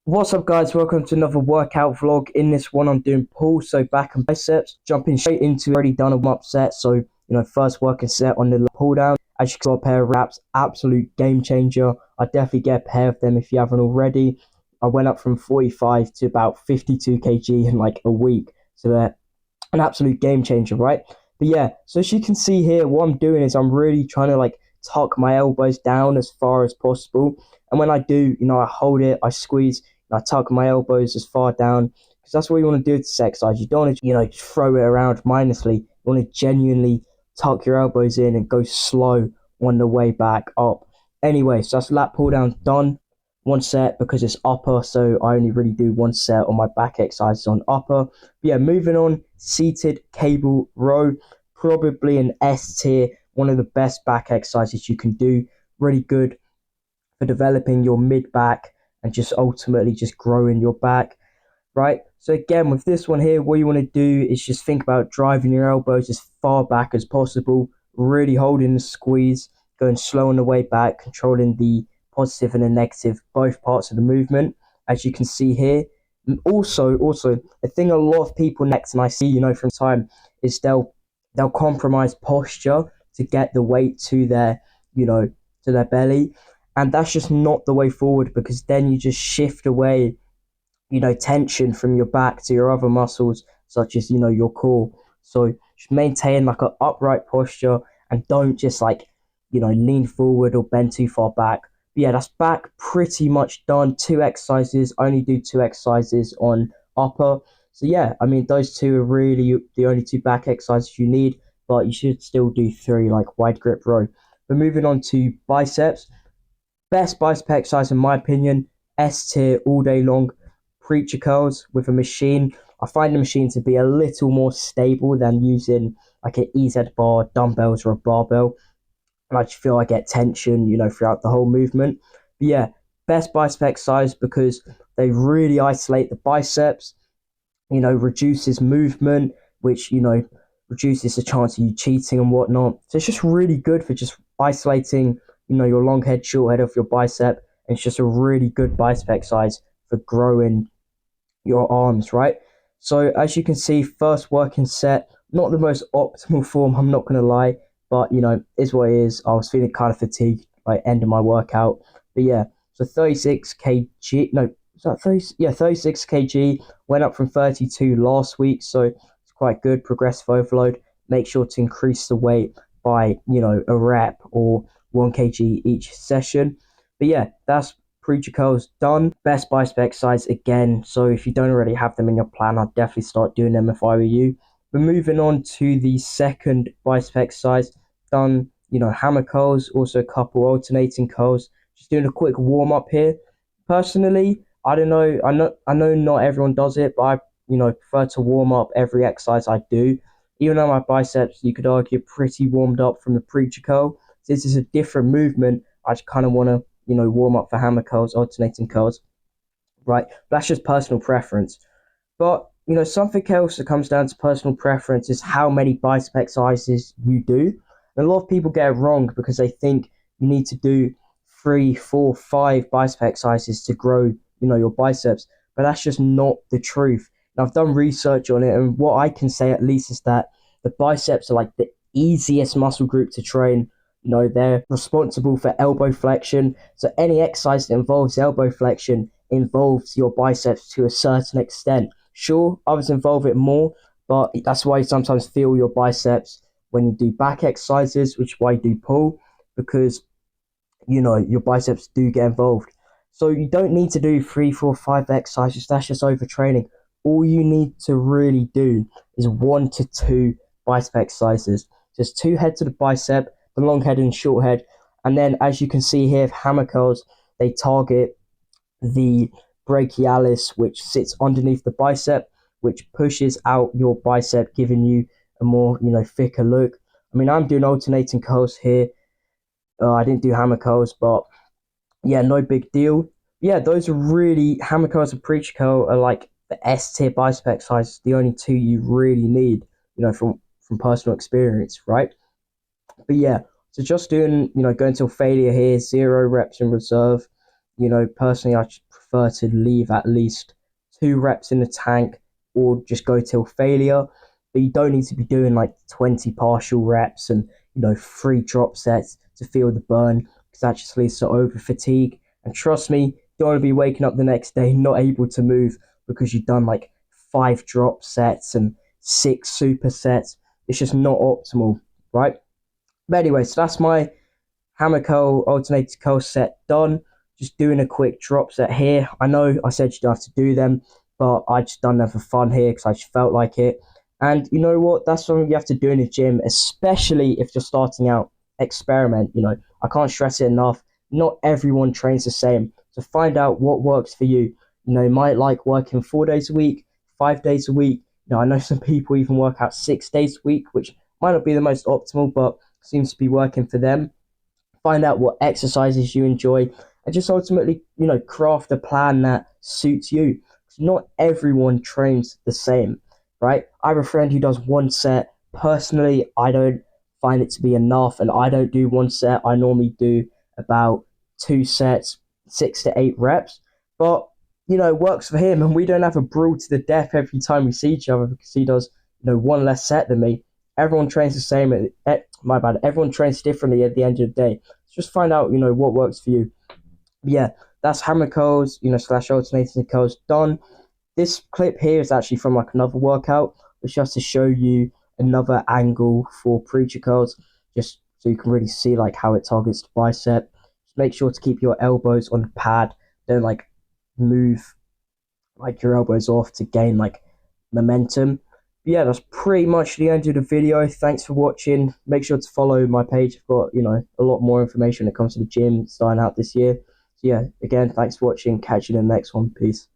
What's up, guys? Welcome to another workout vlog. In this one, I'm doing pull, so back and biceps. Jumping straight into already done a warm-up set. So, first working set on the pull down. As you can see, a pair of wraps, absolute game changer. I definitely get a pair of them if you haven't already. I went up from 45 to about 52 kg in like a week. So they're an absolute game changer, right? But yeah, so as you can see here, what I'm doing is I'm really trying to like tuck my elbows down as far as possible. And when I do, I hold it, I squeeze, and I tuck my elbows as far down because that's what you want to do with this exercise. You don't want to, just throw it around mindlessly. You want to genuinely tuck your elbows in and go slow on the way back up. Anyway, so that's lat pull down done. One set because it's upper, so I only really do one set on my back exercises on upper. But yeah, moving on, seated cable row, probably an S tier, one of the best back exercises you can do. Really good for developing your mid back and just ultimately just growing your back, right? So again, with this one here, what you want to do is just think about driving your elbows as far back as possible, really holding the squeeze, going slow on the way back, controlling the positive and the negative, both parts of the movement, as you can see here. And also, the thing a lot of people next, and I see, from time, is they'll compromise posture to get the weight to their, to their belly, and that's just not the way forward because then you just shift away tension from your back to your other muscles, such as, your core. So just maintain like an upright posture and don't just like, lean forward or bend too far back. But yeah, that's back pretty much done. Two exercises, only do two exercises on upper. So yeah, I mean, those two are really the only two back exercises you need, but you should still do three, like wide grip row. But moving on to biceps, best bicep exercise in my opinion, S tier all day long. Preacher curls with a machine. I find the machine to be a little more stable than using like an EZ bar, dumbbells, or a barbell. And I just feel I get tension, throughout the whole movement. But yeah, best bicep exercise because they really isolate the biceps, reduces movement, which, reduces the chance of you cheating and whatnot. So it's just really good for just isolating, your long head, short head of your bicep. And it's just a really good bicep exercise for growing your arms, right? So as you can see, first working set, not the most optimal form, I'm not gonna lie, but is what it is. I was feeling kind of fatigued by end of my workout. But yeah, so 36 kg, no, is that 30? Yeah, 36 kg, went up from 32 last week, so it's quite good. Progressive overload. Make sure to increase the weight by a rep or 1 kg each session. But yeah, that's preacher curls done. Best bicep exercise again. So if you don't already have them in your plan, I'd definitely start doing them if I were you. But moving on to the second bicep exercise, done, hammer curls, also a couple alternating curls. Just doing a quick warm up here. Personally, I don't know. I know not everyone does it, but I, prefer to warm up every exercise I do. Even though my biceps, you could argue, pretty warmed up from the preacher curl. Since it's a different movement, I just kind of want to warm up for hammer curls, alternating curls, right? That's just personal preference. But, something else that comes down to personal preference is how many bicep exercises you do. And a lot of people get it wrong because they think you need to do 3, 4, 5 bicep exercises to grow, your biceps. But that's just not the truth. And I've done research on it, and what I can say at least is that the biceps are like the easiest muscle group to train. They're responsible for elbow flexion. So any exercise that involves elbow flexion involves your biceps to a certain extent. Sure, others involve it more, but that's why you sometimes feel your biceps when you do back exercises, which is why you do pull, because your biceps do get involved. So you don't need to do 3, 4, 5 exercises. That's just overtraining. All you need to really do is 1 to 2 bicep exercises. Just 2 heads of the bicep, the long head and short head. And then as you can see here, hammer curls, they target the brachialis, which sits underneath the bicep, which pushes out your bicep, giving you a more, thicker look. I mean, I'm doing alternating curls here. I didn't do hammer curls, but yeah, no big deal. Yeah, those are really, hammer curls and preacher curl are like the S tier bicep exercises, the only two you really need, from personal experience, right? But yeah, so just doing, going till failure here, 0 reps in reserve. Personally, I prefer to leave at least 2 reps in the tank or just go till failure. But you don't need to be doing like 20 partial reps and 3 drop sets to feel the burn, because that just leads to over fatigue. And trust me, you don't want to be waking up the next day not able to move because you've done like 5 drop sets and 6 supersets. It's just not optimal, right? But anyway, so that's my hammer curl, alternated curl set done. Just doing a quick drop set here. I know I said you don't have to do them, but I just done them for fun here because I just felt like it. And you know what? That's something you have to do in the gym, especially if you're starting out. Experiment. I can't stress it enough. Not everyone trains the same. So find out what works for you. You might like working 4 days a week, 5 days a week. I know some people even work out 6 days a week, which might not be the most optimal, but seems to be working for them. Find out what exercises you enjoy, and just ultimately, craft a plan that suits you. Not everyone trains the same, right? I have a friend who does 1 set. Personally, I don't find it to be enough, and I don't do 1 set. I normally do about 2 sets, 6 to 8 reps. But it works for him, and we don't have a brawl to the death every time we see each other because he does, 1 less set than me. Everyone trains the same. My bad. Everyone trains differently at the end of the day. Just find out, what works for you. But yeah, that's hammer curls, slash alternating curls done. This clip here is actually from like another workout, which just to show you another angle for preacher curls, just so you can really see like how it targets the bicep. Just make sure to keep your elbows on the pad. Don't like move like your elbows off to gain like momentum. But yeah, that's pretty much the end of the video. Thanks for watching. Make sure to follow my page. I've got, a lot more information when it comes to the gym starting out this year. So yeah, again, thanks for watching. Catch you in the next one. Peace.